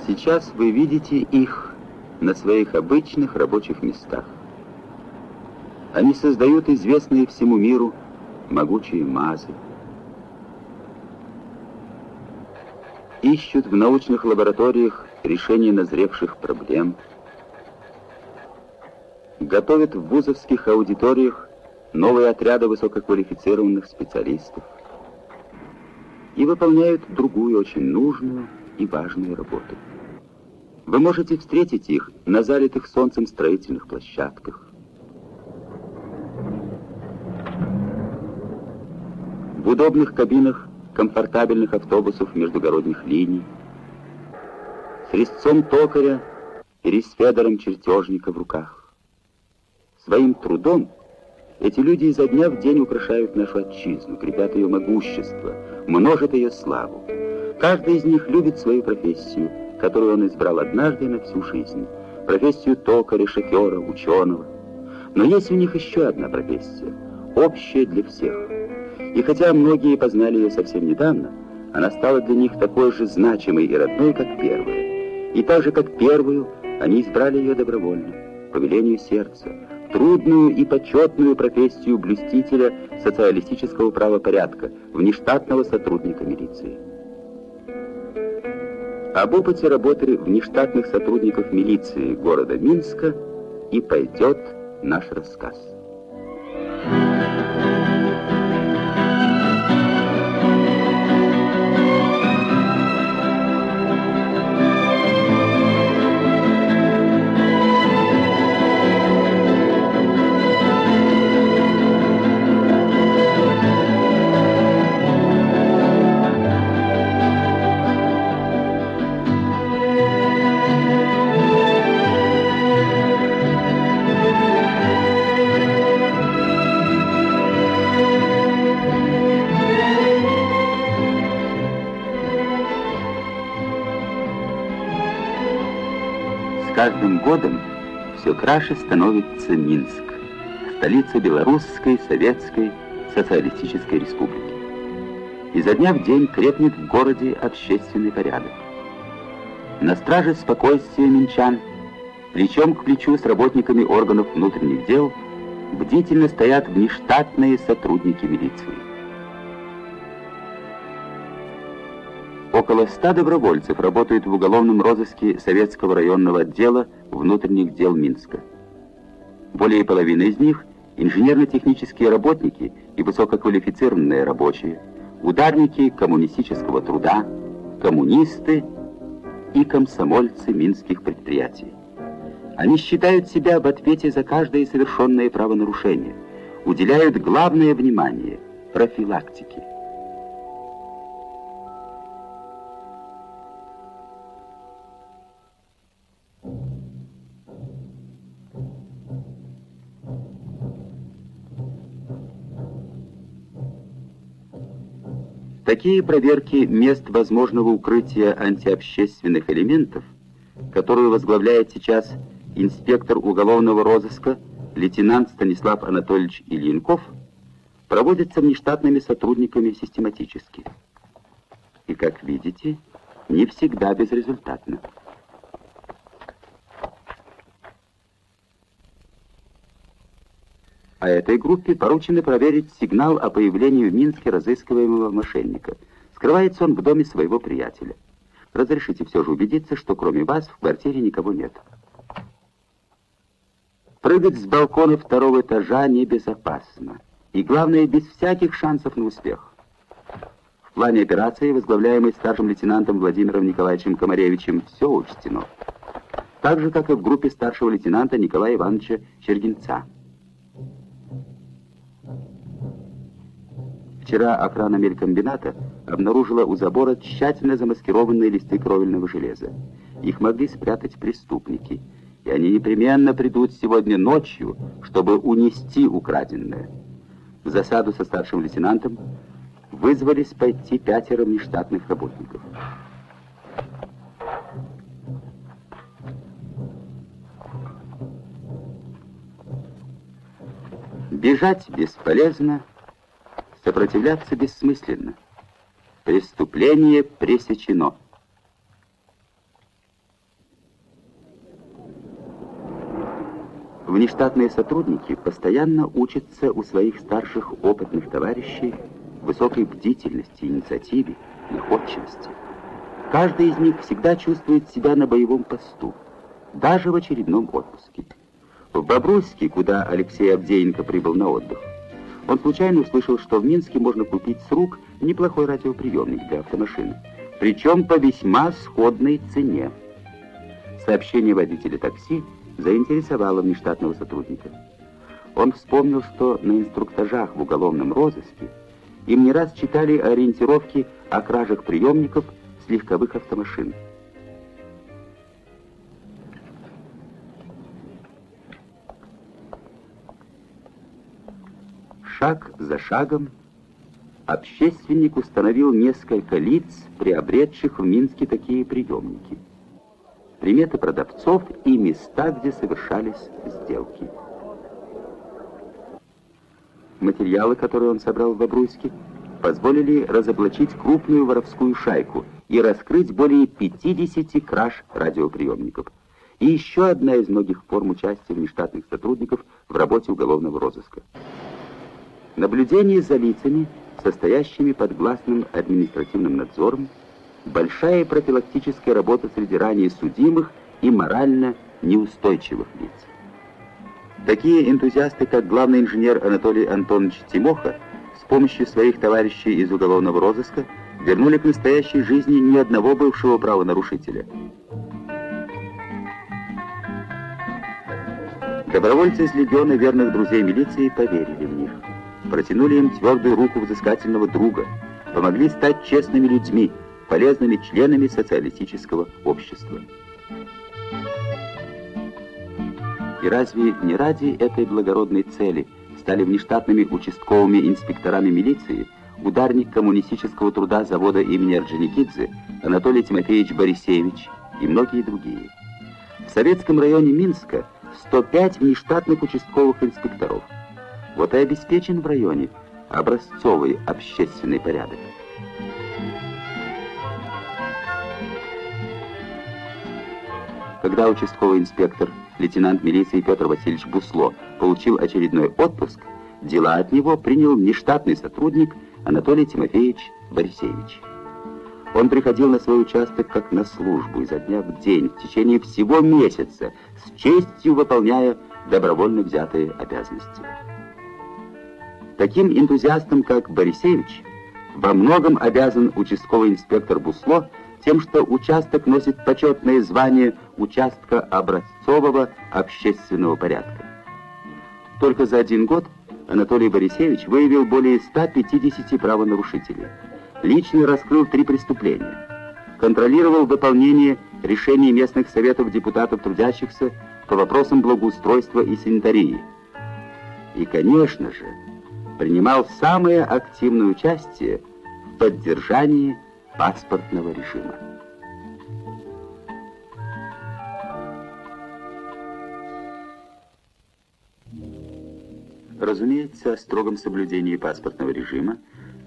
Сейчас вы видите их на своих обычных рабочих местах. Они создают известные всему миру могучие МАЗы. Ищут в научных лабораториях решение назревших проблем. Готовят в вузовских аудиториях новые отряды высококвалифицированных специалистов. И выполняют другую очень нужную и важную работу. Вы можете встретить их на залитых солнцем строительных площадках, в удобных кабинах комфортабельных автобусов междугородних линий, с резцом токаря или с федером чертежника в руках. Своим трудом эти люди изо дня в день украшают нашу отчизну, крепят ее могущество, множат ее славу. Каждый из них любит свою профессию, которую он избрал однажды на всю жизнь. Профессию токаря, шофера, ученого. Но есть у них еще одна профессия, общая для всех. И хотя многие познали ее совсем недавно, она стала для них такой же значимой и родной, как первая. И так же, как первую, они избрали ее добровольно, по велению сердца, трудную и почетную профессию блюстителя социалистического правопорядка, внештатного сотрудника милиции. Об опыте работы внештатных сотрудников милиции города Минска и пойдет наш рассказ. С каждым годом все краше становится Минск, столица Белорусской Советской Социалистической Республики. Изо дня в день крепнет в городе общественный порядок. На страже спокойствия минчан, плечом к плечу с работниками органов внутренних дел, бдительно стоят внештатные сотрудники милиции. Около 100 добровольцев работают в уголовном розыске Советского районного отдела внутренних дел Минска. Более половины из них – инженерно-технические работники и высококвалифицированные рабочие, ударники коммунистического труда, коммунисты и комсомольцы минских предприятий. Они считают себя в ответе за каждое совершенное правонарушение, уделяют главное внимание профилактике. Такие проверки мест возможного укрытия антиобщественных элементов, которую возглавляет сейчас инспектор уголовного розыска лейтенант Станислав Анатольевич Ильинков, проводятся внештатными сотрудниками систематически. И, как видите, не всегда безрезультатно. А этой группе поручено проверить сигнал о появлении в Минске разыскиваемого мошенника. Скрывается он в доме своего приятеля. Разрешите все же убедиться, что кроме вас в квартире никого нет. Прыгать с балкона второго этажа небезопасно. И главное, без всяких шансов на успех. В плане операции, возглавляемой старшим лейтенантом Владимиром Николаевичем Комаревичем, все учтено. Так же, как и в группе старшего лейтенанта Николая Ивановича Чергинца. Вчера охрана мелькомбината обнаружила у забора тщательно замаскированные листы кровельного железа. Их могли спрятать преступники, и они непременно придут сегодня ночью, чтобы унести украденное. В засаду со старшим лейтенантом вызвались пойти 5 внештатных работников. Бежать бесполезно, сопротивляться бессмысленно. Преступление пресечено. Внештатные сотрудники постоянно учатся у своих старших опытных товарищей высокой бдительности, инициативе, находчивости. Каждый из них всегда чувствует себя на боевом посту, даже в очередном отпуске. В Бобруйске, куда Алексей Авдеенко прибыл на отдых, он случайно услышал, что в Минске можно купить с рук неплохой радиоприемник для автомашины, причем по весьма сходной цене. Сообщение водителя такси заинтересовало внештатного сотрудника. Он вспомнил, что на инструктажах в уголовном розыске им не раз читали ориентировки о кражах приемников с легковых автомашин. Шаг за шагом общественник установил несколько лиц, приобретших в Минске такие приемники, приметы продавцов и места, где совершались сделки. Материалы, которые он собрал в Бобруйске, позволили разоблачить крупную воровскую шайку и раскрыть более 50 краж радиоприемников. И еще одна из многих форм участия внештатных сотрудников в работе уголовного розыска. Наблюдение за лицами, состоящими под гласным административным надзором, большая профилактическая работа среди ранее судимых и морально неустойчивых лиц. Такие энтузиасты, как главный инженер Анатолий Антонович Тимоха, с помощью своих товарищей из уголовного розыска вернули к настоящей жизни ни одного бывшего правонарушителя. Добровольцы из легиона верных друзей милиции поверили в них, протянули им твердую руку взыскательного друга, помогли стать честными людьми, полезными членами социалистического общества. И разве не ради этой благородной цели стали внештатными участковыми инспекторами милиции ударник коммунистического труда завода имени Орджоникидзе Анатолий Тимофеевич Борисевич и многие другие? В советском районе Минска 105 внештатных участковых инспекторов. Вот и обеспечен в районе образцовый общественный порядок. Когда участковый инспектор, лейтенант милиции Петр Васильевич Бусло, получил очередной отпуск, дела от него принял внештатный сотрудник Анатолий Тимофеевич Борисевич. Он приходил на свой участок как на службу изо дня в день, в течение всего месяца, с честью выполняя добровольно взятые обязанности. Таким энтузиастам, как Борисевич, во многом обязан участковый инспектор Бусло тем, что участок носит почетное звание участка образцового общественного порядка. Только за один год Анатолий Борисевич выявил более 150 правонарушителей, лично раскрыл 3 преступления, контролировал выполнение решений местных советов депутатов трудящихся по вопросам благоустройства и санитарии. И, конечно же, принимал самое активное участие в поддержании паспортного режима. Разумеется, о строгом соблюдении паспортного режима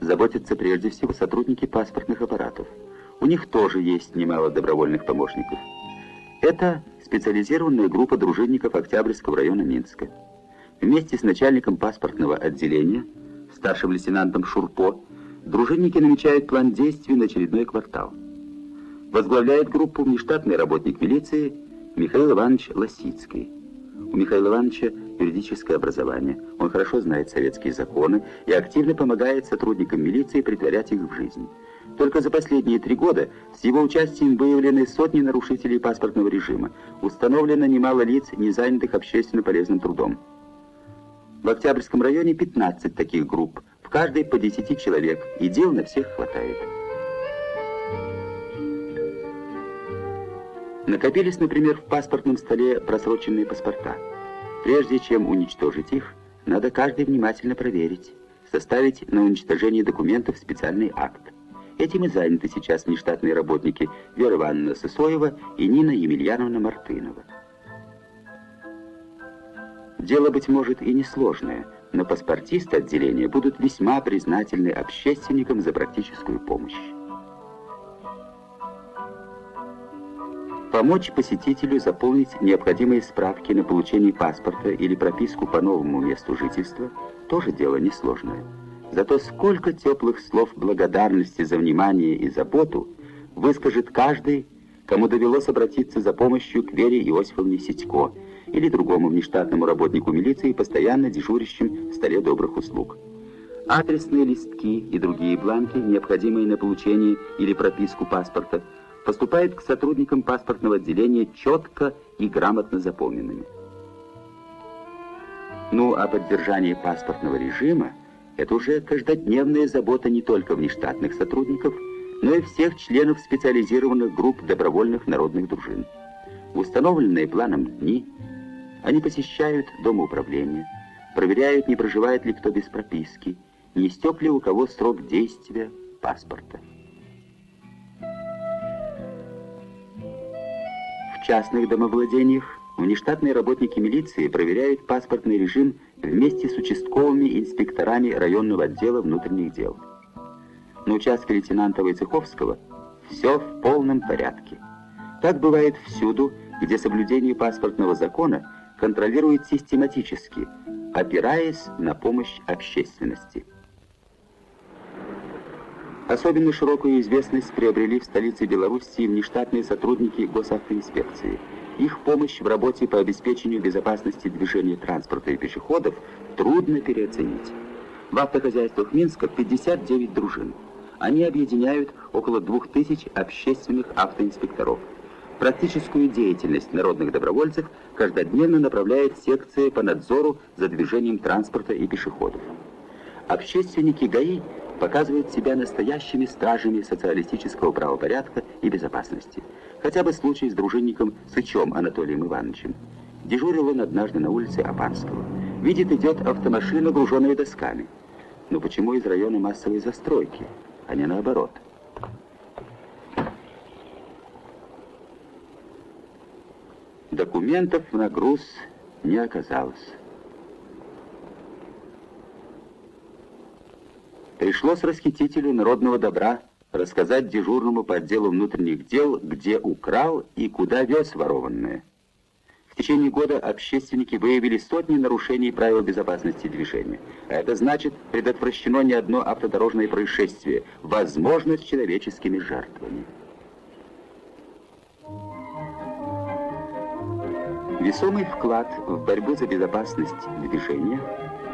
заботятся прежде всего сотрудники паспортных аппаратов. У них тоже есть немало добровольных помощников. Это специализированная группа дружинников Октябрьского района Минска. Вместе с начальником паспортного отделения, старшим лейтенантом Шурпо, дружинники намечают план действий на очередной квартал. Возглавляет группу внештатный работник милиции Михаил Иванович Лосицкий. У Михаила Ивановича юридическое образование, он хорошо знает советские законы и активно помогает сотрудникам милиции претворять их в жизнь. Только за последние 3 года с его участием выявлены сотни нарушителей паспортного режима, установлено немало лиц, не занятых общественно полезным трудом. В Октябрьском районе 15 таких групп, в каждой по 10 человек, и дел на всех хватает. Накопились, например, в паспортном столе просроченные паспорта. Прежде чем уничтожить их, надо каждый внимательно проверить, составить на уничтожение документов специальный акт. Этим и заняты сейчас внештатные работники Вера Ивановна Сысоева и Нина Емельяновна Мартынова. Дело, быть может, и несложное, но паспортисты отделения будут весьма признательны общественникам за практическую помощь. Помочь посетителю заполнить необходимые справки на получение паспорта или прописку по новому месту жительства тоже дело несложное. Зато сколько теплых слов благодарности за внимание и заботу выскажет каждый, кому довелось обратиться за помощью к Вере Иосифовне Ситько или другому внештатному работнику милиции, постоянно дежурящим в столе добрых услуг. Адресные листки и другие бланки, необходимые на получение или прописку паспорта, поступают к сотрудникам паспортного отделения четко и грамотно заполненными. Ну, а поддержание паспортного режима – это уже каждодневная забота не только внештатных сотрудников, но и всех членов специализированных групп добровольных народных дружин. В установленные планом дни они посещают дома управления, проверяют, не проживает ли кто без прописки, не истек ли у кого срок действия паспорта. В частных домовладениях внештатные работники милиции проверяют паспортный режим вместе с участковыми инспекторами районного отдела внутренних дел. На участке лейтенанта Войцеховского все в полном порядке. Так бывает всюду, где соблюдение паспортного закона контролирует систематически, опираясь на помощь общественности. Особенно широкую известность приобрели в столице Белоруссии внештатные сотрудники госавтоинспекции. Их помощь в работе по обеспечению безопасности движения транспорта и пешеходов трудно переоценить. В автохозяйствах Минска 59 дружин. Они объединяют около 2000 общественных автоинспекторов. Практическую деятельность народных добровольцев каждодневно направляет секция по надзору за движением транспорта и пешеходов. Общественники ГАИ показывают себя настоящими стражами социалистического правопорядка и безопасности. Хотя бы случай с дружинником Сычом Анатолием Ивановичем. Дежурил он однажды на улице Апанского. Видит, идет автомашина, груженная досками. Но почему из района массовой застройки, а не наоборот? Документов на груз не оказалось. Пришлось расхитителю народного добра рассказать дежурному по отделу внутренних дел, где украл и куда вез ворованное. В течение года общественники выявили сотни нарушений правил безопасности движения. А это значит, предотвращено не одно автодорожное происшествие, возможно, с человеческими жертвами. Весомый вклад в борьбу за безопасность движения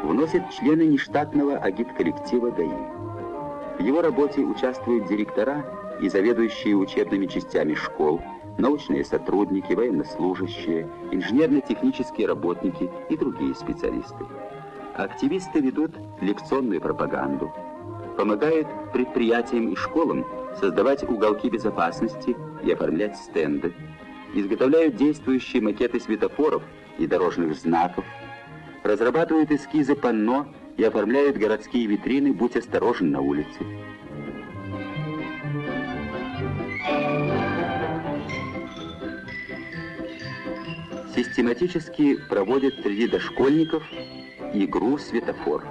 вносят члены нештатного агитколлектива ГАИ. В его работе участвуют директора и заведующие учебными частями школ, научные сотрудники, военнослужащие, инженерно-технические работники и другие специалисты. Активисты ведут лекционную пропаганду, помогают предприятиям и школам создавать уголки безопасности и оформлять стенды, изготовляют действующие макеты светофоров и дорожных знаков, разрабатывают эскизы панно и оформляют городские витрины «Будь осторожен на улице». Систематически проводят среди дошкольников игру «Светофор».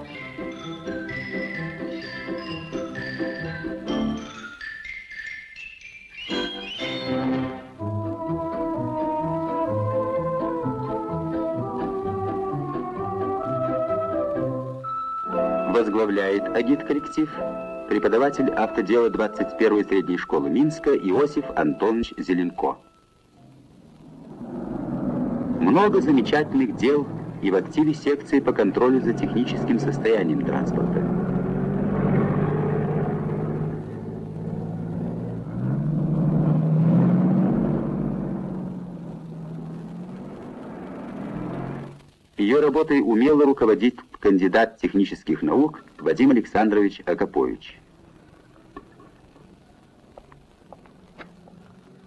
Возглавляет агитколлектив преподаватель автодела 21-й средней школы Минска Иосиф Антонович Зеленко. Много замечательных дел и в активе секции по контролю за техническим состоянием транспорта. Ее работой умело руководит кандидат технических наук Вадим Александрович Акапович.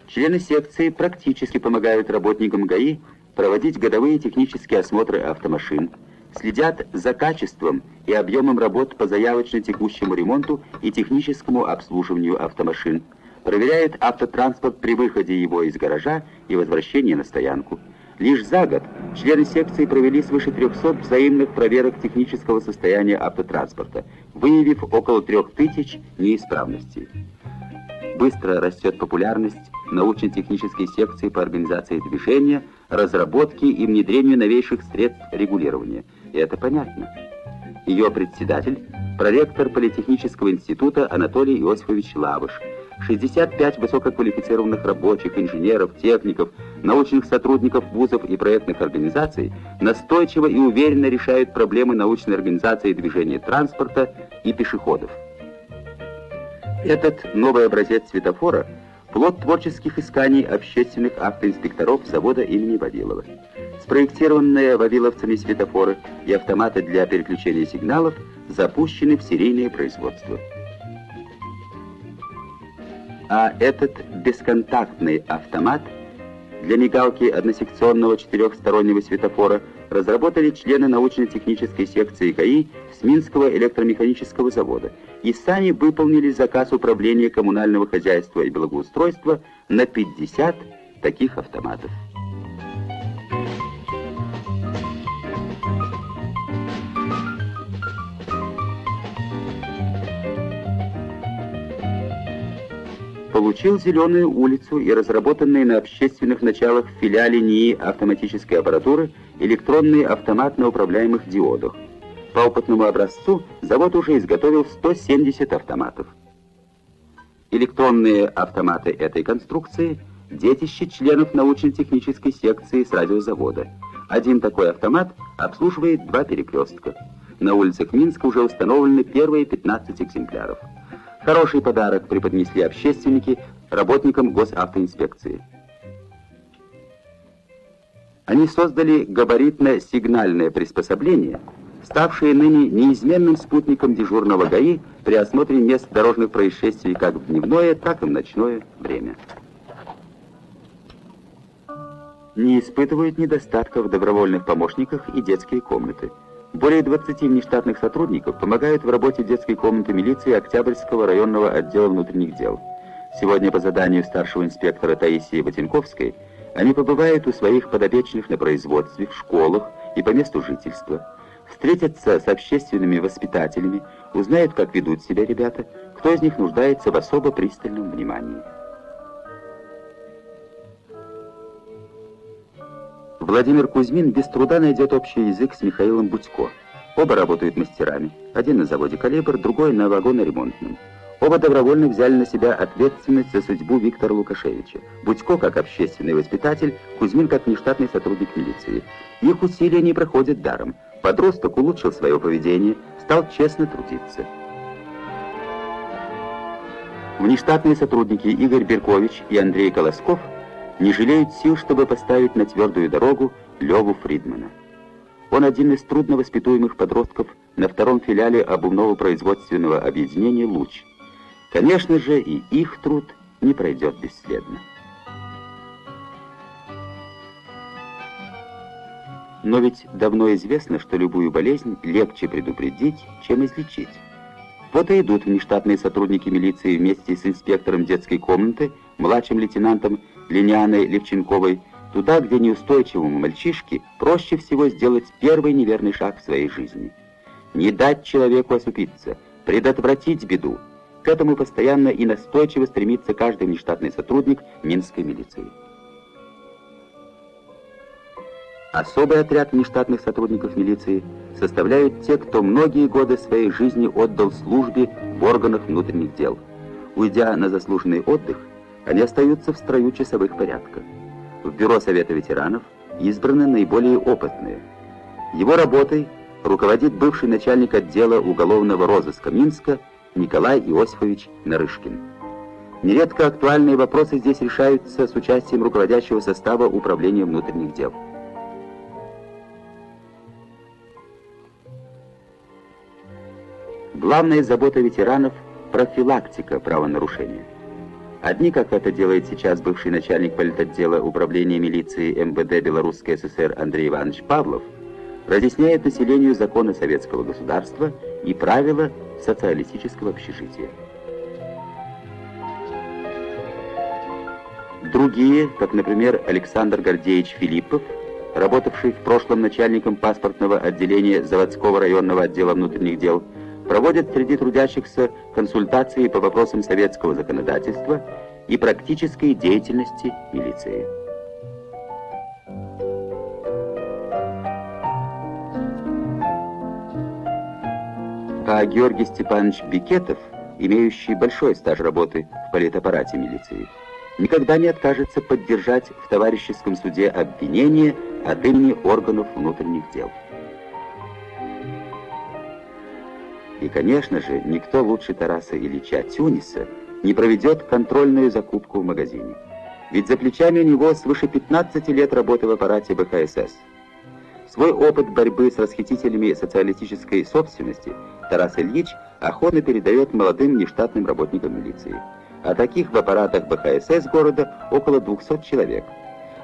Члены секции практически помогают работникам ГАИ проводить годовые технические осмотры автомашин, следят за качеством и объемом работ по заявочно-текущему ремонту и техническому обслуживанию автомашин, проверяют автотранспорт при выходе его из гаража и возвращении на стоянку. Лишь за год члены секции провели свыше 300 взаимных проверок технического состояния автотранспорта, выявив около 3000 неисправностей. Быстро растет популярность научно-технической секции по организации движения, разработке и внедрению новейших средств регулирования. И это понятно. Ее председатель – проректор Политехнического института Анатолий Иосифович Лавыш. 65 высококвалифицированных рабочих, инженеров, техников, научных сотрудников вузов и проектных организаций настойчиво и уверенно решают проблемы научной организации движения транспорта и пешеходов. Этот новый образец светофора – плод творческих исканий общественных автоинспекторов завода имени Вавилова. Спроектированные вавиловцами светофоры и автоматы для переключения сигналов запущены в серийное производство. А этот бесконтактный автомат для мигалки односекционного четырехстороннего светофора разработали члены научно-технической секции КАИ с Минского электромеханического завода и сами выполнили заказ Управления коммунального хозяйства и благоустройства на 50 таких автоматов. Получил «Зеленую улицу» и разработанные на общественных началах в филиале НИИ автоматической аппаратуры электронный автомат на управляемых диодах. По опытному образцу завод уже изготовил 170 автоматов. Электронные автоматы этой конструкции – детище членов научно-технической секции с радиозавода. Один такой автомат обслуживает 2 перекрестка. На улицах Минска уже установлены первые 15 экземпляров. Хороший подарок преподнесли общественники работникам госавтоинспекции. Они создали габаритно-сигнальное приспособление, ставшее ныне неизменным спутником дежурного ГАИ при осмотре мест дорожных происшествий как в дневное, так и в ночное время. Не испытывают недостатков в добровольных помощниках и детские комнаты. Более 20 внештатных сотрудников помогают в работе детской комнаты милиции Октябрьского районного отдела внутренних дел. Сегодня по заданию старшего инспектора Таисии Ватенковской они побывают у своих подопечных на производстве, в школах и по месту жительства. Встретятся с общественными воспитателями, узнают, как ведут себя ребята, кто из них нуждается в особо пристальном внимании. Владимир Кузьмин без труда найдет общий язык с Михаилом Будько. Оба работают мастерами. Один на заводе «Калибр», другой на вагоноремонтном. Оба добровольно взяли на себя ответственность за судьбу Виктора Лукашевича. Будько как общественный воспитатель, Кузьмин как внештатный сотрудник милиции. Их усилия не проходят даром. Подросток улучшил свое поведение, стал честно трудиться. Внештатные сотрудники Игорь Беркович и Андрей Колосков не жалеют сил, чтобы поставить на твердую дорогу Леву Фридмана. Он один из трудновоспитуемых подростков на втором филиале обувного производственного объединения «Луч». Конечно же, и их труд не пройдет бесследно. Но ведь давно известно, что любую болезнь легче предупредить, чем излечить. Вот и идут внештатные сотрудники милиции вместе с инспектором детской комнаты, младшим лейтенантом Ленианой Левченковой, туда, где неустойчивому мальчишке проще всего сделать первый неверный шаг в своей жизни. Не дать человеку осупиться, предотвратить беду. К этому постоянно и настойчиво стремится каждый внештатный сотрудник Минской милиции. Особый отряд внештатных сотрудников милиции составляют те, кто многие годы своей жизни отдал службе в органах внутренних дел. Уйдя на заслуженный отдых, они остаются в строю часовых порядка. В бюро Совета ветеранов избраны наиболее опытные. Его работой руководит бывший начальник отдела уголовного розыска Минска Николай Иосифович Нарышкин. Нередко актуальные вопросы здесь решаются с участием руководящего состава Управления внутренних дел. Главная забота ветеранов – профилактика правонарушения. Одни, как это делает сейчас бывший начальник политотдела Управления милиции МВД Белорусской ССР Андрей Иванович Павлов, разъясняют населению законы советского государства и правила социалистического общежития. Другие, как, например, Александр Гордеевич Филиппов, работавший в прошлом начальником паспортного отделения заводского районного отдела внутренних дел, проводят среди трудящихся консультации по вопросам советского законодательства и практической деятельности милиции. А Георгий Степанович Бекетов, имеющий большой стаж работы в политаппарате милиции, никогда не откажется поддержать в товарищеском суде обвинение от имени органов внутренних дел. И, конечно же, никто лучше Тараса Ильича Тюниса не проведет контрольную закупку в магазине. Ведь за плечами у него свыше 15 лет работы в аппарате БХСС. Свой опыт борьбы с расхитителями социалистической собственности Тарас Ильич охотно передает молодым нештатным работникам милиции. А таких в аппаратах БХСС города около 200 человек.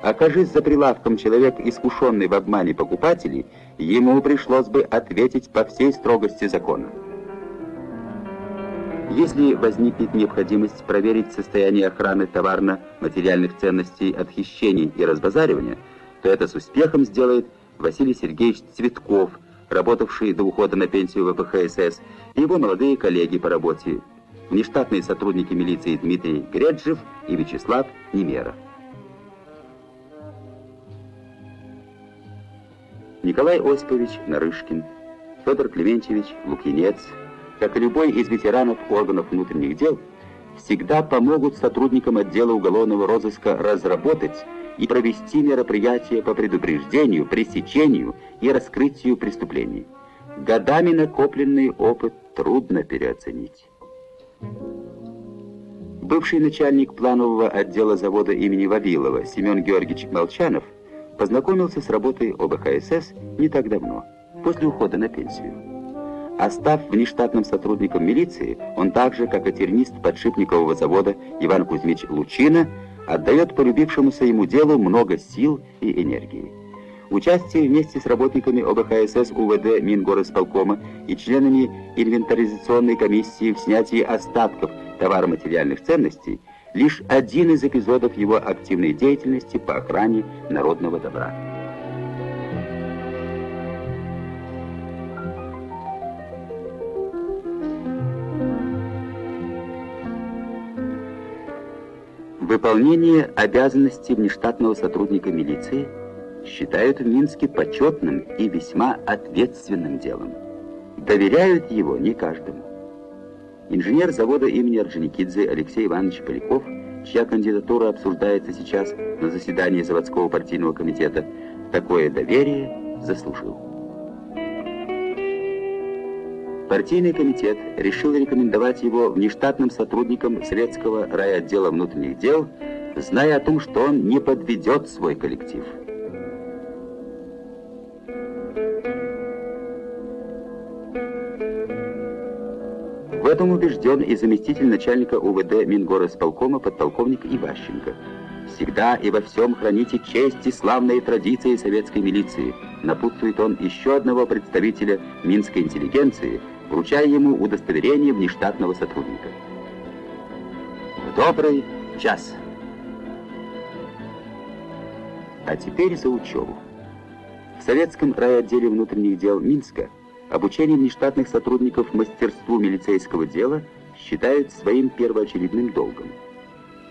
Окажись за прилавком человек, искушенный в обмане покупателей, ему пришлось бы ответить по всей строгости закона. Если возникнет необходимость проверить состояние охраны товарно-материальных ценностей от хищений и разбазаривания, то это с успехом сделает Василий Сергеевич Цветков, работавший до ухода на пенсию в БХСС, и его молодые коллеги по работе, внештатные сотрудники милиции Дмитрий Греджев и Вячеслав Немера. Николай Осипович Нарышкин, Федор Клементьевич Лукьянец, как и любой из ветеранов органов внутренних дел, всегда помогут сотрудникам отдела уголовного розыска разработать и провести мероприятия по предупреждению, пресечению и раскрытию преступлений. Годами накопленный опыт трудно переоценить. Бывший начальник планового отдела завода имени Вавилова Семен Георгиевич Молчанов познакомился с работой ОБХСС не так давно, после ухода на пенсию. А став внештатным сотрудником милиции, он так же, как и тернист подшипникового завода Иван Кузьмич Лучина, отдает полюбившемуся ему делу много сил и энергии. Участие вместе с работниками ОБХСС, УВД, Мингорисполкома и членами инвентаризационной комиссии в снятии остатков товаро-материальных ценностей – лишь один из эпизодов его активной деятельности по охране народного добра. Выполнение обязанностей внештатного сотрудника милиции считают в Минске почетным и весьма ответственным делом. Доверяют его не каждому. Инженер завода имени Орджоникидзе Алексей Иванович Поляков, чья кандидатура обсуждается сейчас на заседании заводского партийного комитета, такое доверие заслужил. Партийный комитет решил рекомендовать его внештатным сотрудником Советского райотдела внутренних дел, зная о том, что он не подведет свой коллектив. В этом убежден и заместитель начальника УВД Мингорисполкома подполковник Иващенко. «Всегда и во всем храните честь и славные традиции советской милиции», напутствует он еще одного представителя минской интеллигенции, вручая ему удостоверение внештатного сотрудника. В добрый час. А теперь за учебу. В Советском райотделе внутренних дел Минска обучение внештатных сотрудников мастерству милицейского дела считают своим первоочередным долгом.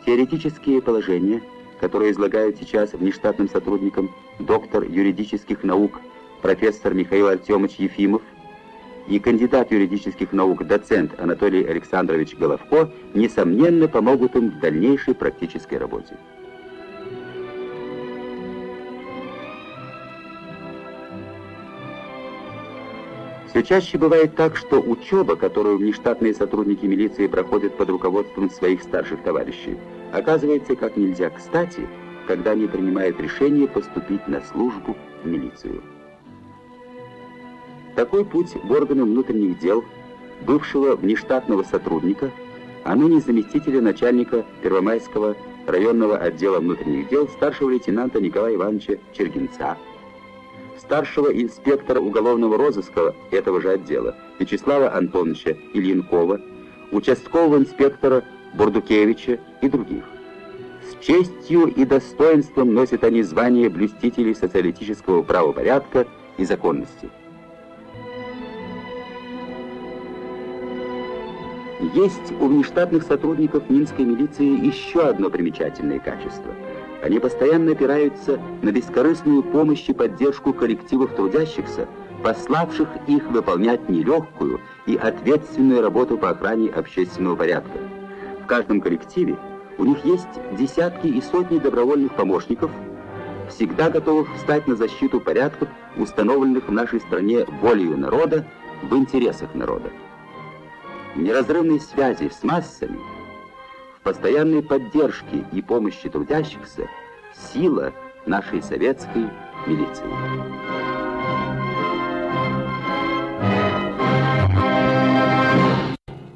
Теоретические положения, которые излагают сейчас внештатным сотрудникам доктор юридических наук профессор Михаил Артемович Ефимов и кандидат юридических наук доцент Анатолий Александрович Головко, несомненно, помогут им в дальнейшей практической работе. Все чаще бывает так, что учеба, которую внештатные сотрудники милиции проходят под руководством своих старших товарищей, оказывается как нельзя кстати, когда они принимают решение поступить на службу в милицию. Такой путь в органы внутренних дел бывшего внештатного сотрудника, а ныне заместителя начальника Первомайского районного отдела внутренних дел старшего лейтенанта Николая Ивановича Чергинца, старшего инспектора уголовного розыска этого же отдела Вячеслава Антоновича Ильинкова, участкового инспектора Бурдукевича и других. С честью и достоинством носят они звание блюстителей социалистического правопорядка и законности. Есть у внештатных сотрудников Минской милиции еще одно примечательное качество. Они постоянно опираются на бескорыстную помощь и поддержку коллективов трудящихся, пославших их выполнять нелегкую и ответственную работу по охране общественного порядка. В каждом коллективе у них есть десятки и сотни добровольных помощников, всегда готовых встать на защиту порядков, установленных в нашей стране волею народа, в интересах народа. В неразрывной связи с массами, в постоянной поддержке и помощи трудящихся сила нашей советской милиции.